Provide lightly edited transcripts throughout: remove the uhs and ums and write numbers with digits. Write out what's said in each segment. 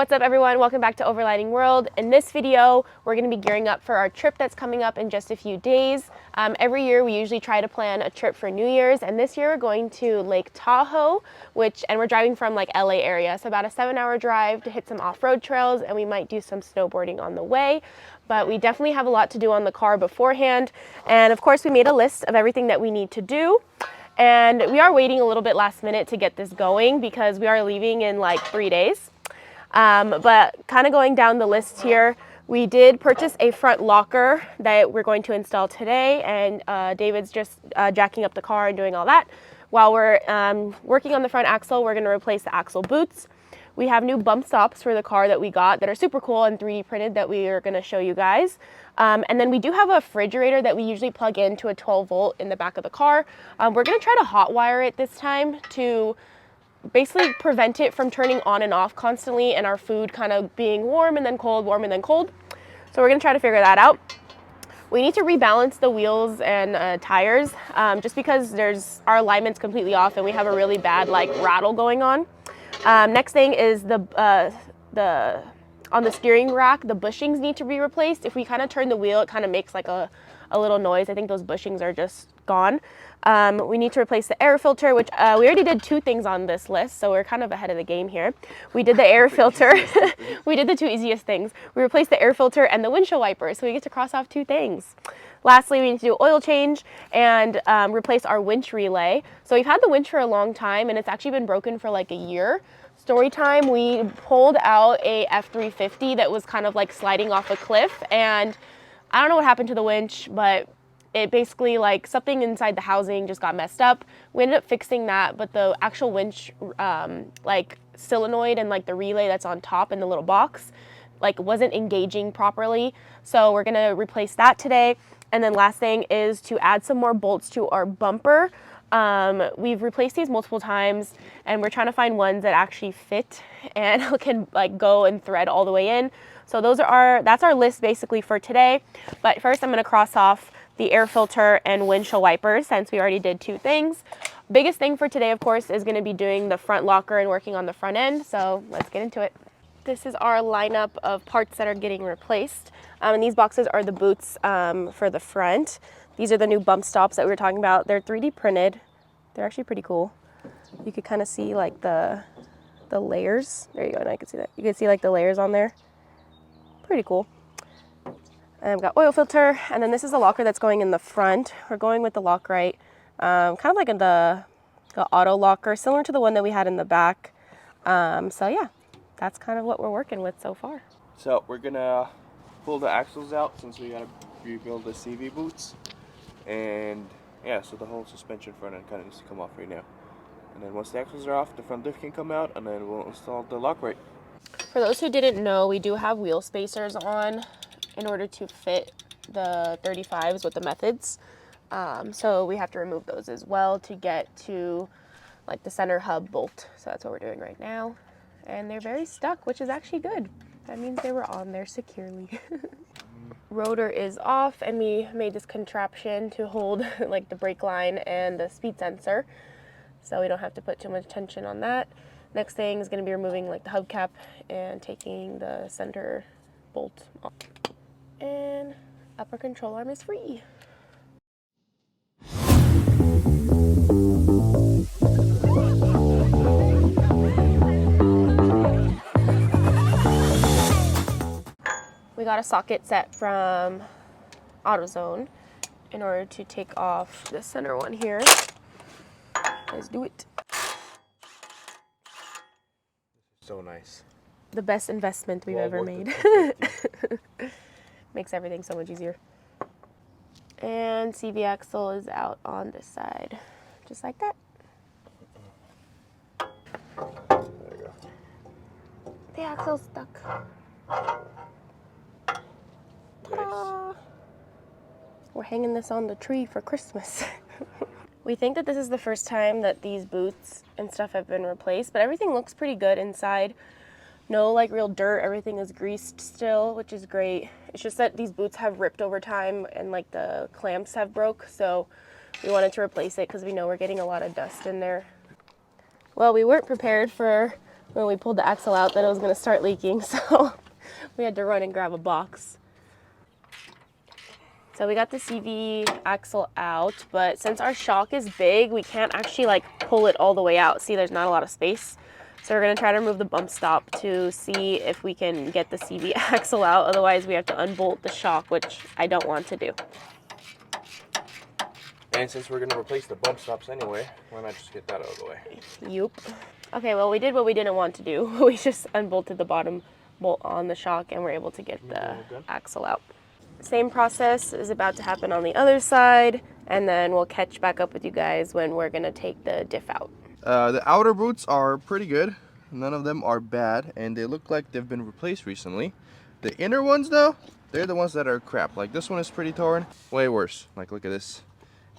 What's up everyone, welcome back to Overlighting World. In this video, we're going to be gearing up for our trip that's coming up in just a few days. Every year we usually try to plan a trip for New Year's, and this year we're going to Lake Tahoe, and we're driving from like LA area. So about a 7-hour drive to hit some off-road trails, and we might do some snowboarding on the way. But we definitely have a lot to do on the car beforehand. And of course we made a list of everything that we need to do. And we are waiting a little bit last minute to get this going because we are leaving in like 3 days. But kind of going down the list here, we did purchase a front locker that we're going to install today, and David's just jacking up the car and doing all that. While we're working on the front axle, we're going to replace the axle boots. We have new bump stops for the car that we got that are super cool and 3D printed that we are going to show you guys. And then we do have a refrigerator that we usually plug into a 12 volt in the back of the car. We're going to try to hot wire it this time to basically prevent it from turning on and off constantly and our food kind of being warm and then cold, warm and then cold. So we're going to try to figure that out. We need to rebalance the wheels and tires just because our alignment's completely off and we have a really bad like rattle going on. Next thing is on the steering rack, the bushings need to be replaced. If we kind of turn the wheel, it kind of makes like a little noise. I think those bushings are just gone. We need to replace the air filter, which we already did 2 things on this list, so we're kind of ahead of the game here. We did the air filter. We did the 2 easiest things. We replaced the air filter and the windshield wiper, so we get to cross off 2 things. Lastly, we need to do oil change and replace our winch relay. So we've had the winch for a long time, and it's actually been broken for like a year. Story time, we pulled out a F350 that was kind of like sliding off a cliff, and I don't know what happened to the winch, but it basically, like, something inside the housing just got messed up. We ended up fixing that, but the actual winch, like, solenoid and, like, the relay that's on top in the little box, like, wasn't engaging properly. So we're gonna replace that today. And then last thing is to add some more bolts to our bumper. We've replaced these multiple times, and we're trying to find ones that actually fit and can, like, go and thread all the way in. So that's our list basically for today. But first I'm gonna cross off the air filter and windshield wipers since we already did 2 things. Biggest thing for today, of course, is going to be doing the front locker and working on the front end. So let's get into it. This is our lineup of parts that are getting replaced. And these boxes are the boots for the front. These are the new bump stops that we were talking about. They're 3D printed. They're actually pretty cool. You could kind of see like the layers. There you go, now you can see that. You can see like the layers on there. Pretty cool. And I've got oil filter, and then this is the locker that's going in the front. We're going with the Lockrite, kind of like the auto locker, similar to the one that we had in the back. So yeah, that's kind of what we're working with so far. So we're gonna pull the axles out since we gotta rebuild the CV boots. And yeah, so the whole suspension front end kind of needs to come off right now. And then once the axles are off, the front diff can come out, and then we'll install the Lockrite. For those who didn't know, we do have wheel spacers on in order to fit the 35s with the methods. So we have to remove those as well to get to like the center hub bolt. So that's what we're doing right now. And they're very stuck, which is actually good. That means they were on there securely. Rotor is off, and we made this contraption to hold like the brake line and the speed sensor. So we don't have to put too much tension on that. Next thing is going to be removing like the hubcap and taking the center bolt off. And upper control arm is free. We got a socket set from AutoZone in order to take off the center one here. Let's do it. So nice. The best investment we've ever made. Makes everything so much easier. And CV axle is out on this side, just like that. There you go. The axle's stuck. Ta-da! We're hanging this on the tree for Christmas. We think that this is the first time that these boots and stuff have been replaced, but everything looks pretty good inside. No like real dirt, everything is greased still, which is great. It's just that these boots have ripped over time and like the clamps have broke, so we wanted to replace it because we know we're getting a lot of dust in there. Well, we weren't prepared for When we pulled the axle out, that it was gonna start leaking, so we had to run and grab a box. So we got the CV axle out, but since our shock is big, we can't actually like pull it all the way out. See, there's not a lot of space. So we're gonna try to remove the bump stop to see if we can get the CV axle out. Otherwise, we have to unbolt the shock, which I don't want to do. And since we're gonna replace the bump stops anyway, why not just get that out of the way? Yup. Okay, well, we did what we didn't want to do. We just unbolted the bottom bolt on the shock and we're able to get the axle out. Same process is about to happen on the other side, and then we'll catch back up with you guys when we're gonna take the diff out. The outer boots are pretty good. None of them are bad, and they look like they've been replaced recently. The inner ones, though, they're the ones that are crap. Like this one is pretty torn, way worse. Like look at this,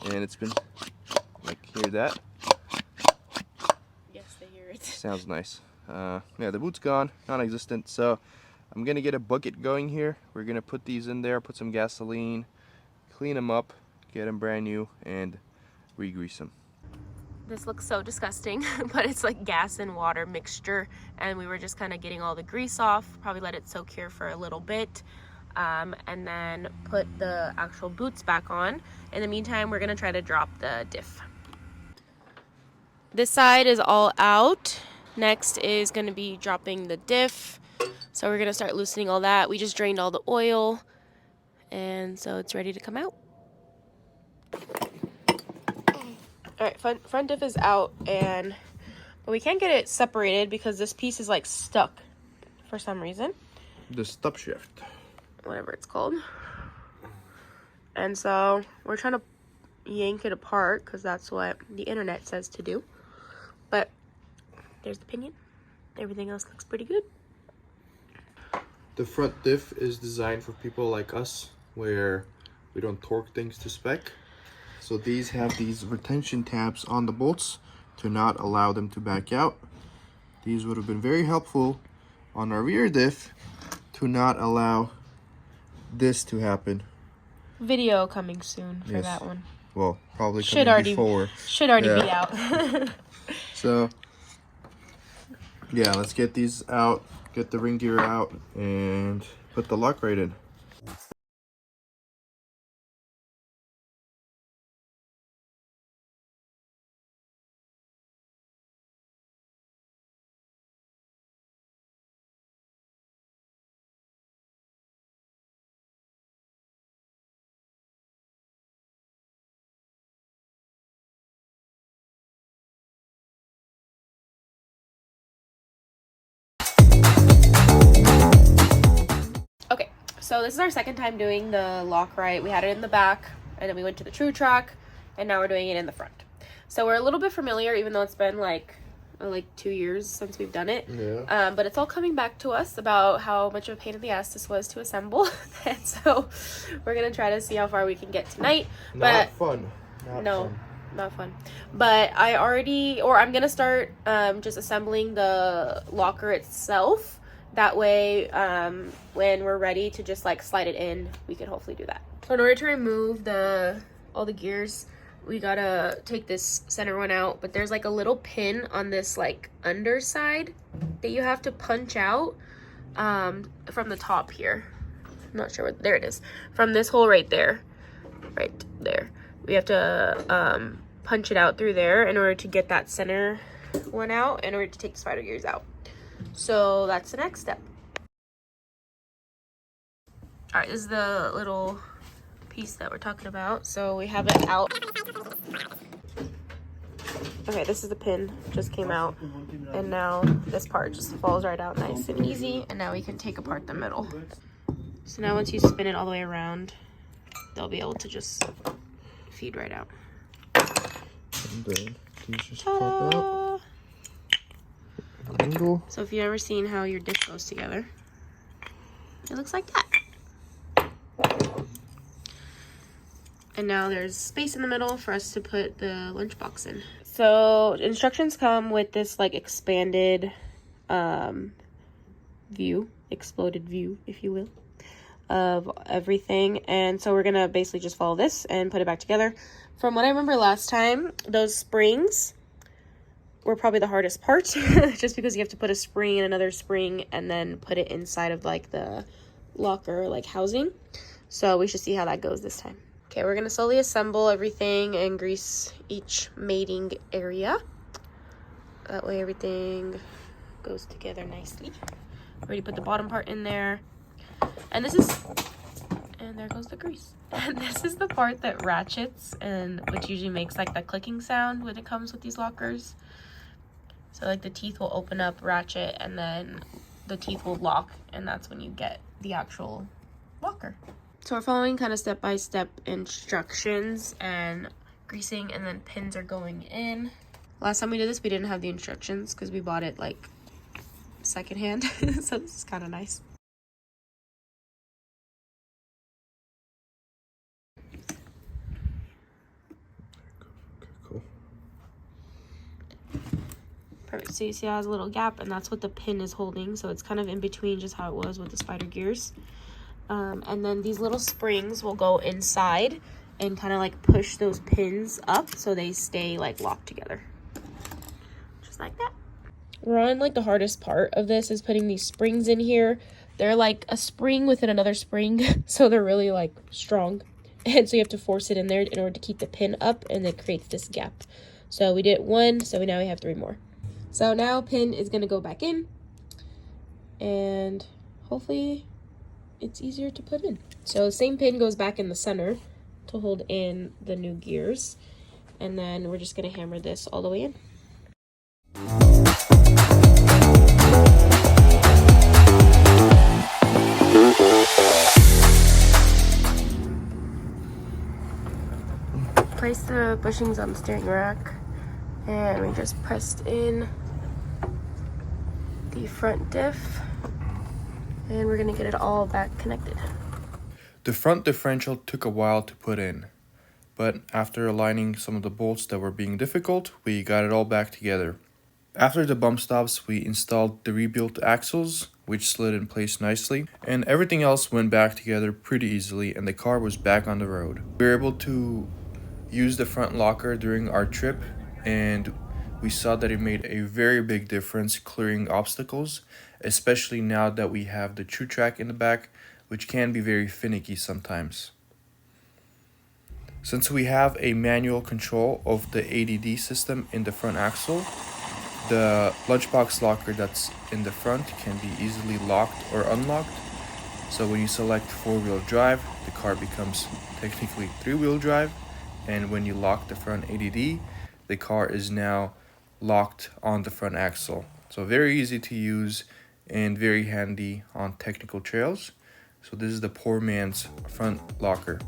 and it's been like hear that? Yes, they hear it. Sounds nice. Yeah, the boot's gone, non-existent. So I'm gonna get a bucket going here. We're gonna put these in there, put some gasoline, clean them up, get them brand new, and re-grease them. This looks so disgusting, but it's like gas and water mixture, and we were just kind of getting all the grease off. Probably let it soak here for a little bit, and then put the actual boots back on. In the meantime, we're gonna try to drop the diff. This side is all out. Next is gonna be dropping the diff. So we're gonna start loosening all that. We just drained all the oil, and so it's ready to come out. All right, front diff is out, but we can't get it separated because this piece is like stuck for some reason. The stub shift. Whatever it's called. And so we're trying to yank it apart because that's what the internet says to do. But there's the pinion. Everything else looks pretty good. The front diff is designed for people like us where we don't torque things to spec. So these have these retention tabs on the bolts to not allow them to back out. These would have been very helpful on our rear diff to not allow this to happen. Video coming soon for that one. Well, probably coming before. Should already be out. So, yeah, let's get these out, get the ring gear out, and put the lock right in. Okay, so this is our second time doing the lock right. We had it in the back, and then we went to the true track, and now we're doing it in the front. So we're a little bit familiar, even though it's been like 2 years since we've done it. Yeah. But it's all coming back to us about how much of a pain in the ass this was to assemble. And so we're gonna try to see how far we can get tonight. Not fun. Not fun. But I'm gonna start just assembling the locker itself. That way, when we're ready to just like slide it in, we can hopefully do that. So in order to remove all the gears, we gotta take this center one out, but there's like a little pin on this like underside that you have to punch out from the top here. I'm not sure there it is. From this hole right there. We have to punch it out through there in order to get that center one out, in order to take the spider gears out. So that's the next step. All right, this is the little piece that we're talking about. So we have it out. Okay, this is the pin, just came out. And now this part just falls right out nice and easy. And now we can take apart the middle. So now once you spin it all the way around, they'll be able to just feed right out. And then these just pop out. Angle. So if you've ever seen how your dish goes together, it looks like that. And now there's space in the middle for us to put the lunchbox in. So instructions come with this like expanded view, exploded view, if you will, of everything. And so we're gonna basically just follow this and put it back together. From what I remember last time, those springs were probably the hardest part, just because you have to put a spring and another spring and then put it inside of like the locker like housing. So we should see how that goes this time. Okay, we're gonna slowly assemble everything and grease each mating area. That way everything goes together nicely. Already put the bottom part in there. And there goes the grease. And this is the part that ratchets, and which usually makes like the clicking sound when it comes with these lockers. So like the teeth will open up, ratchet, and then the teeth will lock, and that's when you get the actual locker. So we're following kind of step-by-step instructions and greasing, and then pins are going in. Last time we did this, we didn't have the instructions because we bought it like secondhand. So this is kind of nice. Cool. Perfect. So you see it has a little gap, and that's what the pin is holding. So it's kind of in between just how it was with the spider gears. And then these little springs will go inside and kind of like push those pins up so they stay like locked together. Just like that. We're on like the hardest part of this is putting these springs in here. They're like a spring within another spring, so they're really like strong. And so you have to force it in there in order to keep the pin up, and it creates this gap. So we did one, so now we have 3 more. So now pin is gonna go back in, and hopefully it's easier to put in. So same pin goes back in the center to hold in the new gears, and then we're just gonna hammer this all the way in. Place the bushings on the steering rack, and we just pressed in the front diff, and we're gonna get it all back connected. The front differential took a while to put in, but after aligning some of the bolts that were being difficult, we got it all back together. After the bump stops, we installed the rebuilt axles, which slid in place nicely, and everything else went back together pretty easily, and the car was back on the road. We were able to use the front locker during our trip, and we saw that it made a very big difference clearing obstacles, especially now that we have the true track in the back, which can be very finicky sometimes. Since we have a manual control of the ADD system in the front axle, the lunchbox locker that's in the front can be easily locked or unlocked. So when you select 4-wheel drive, the car becomes technically 3-wheel drive, and when you lock the front ADD, the car is now locked on the front axle. So very easy to use and very handy on technical trails. So this is the poor man's front locker.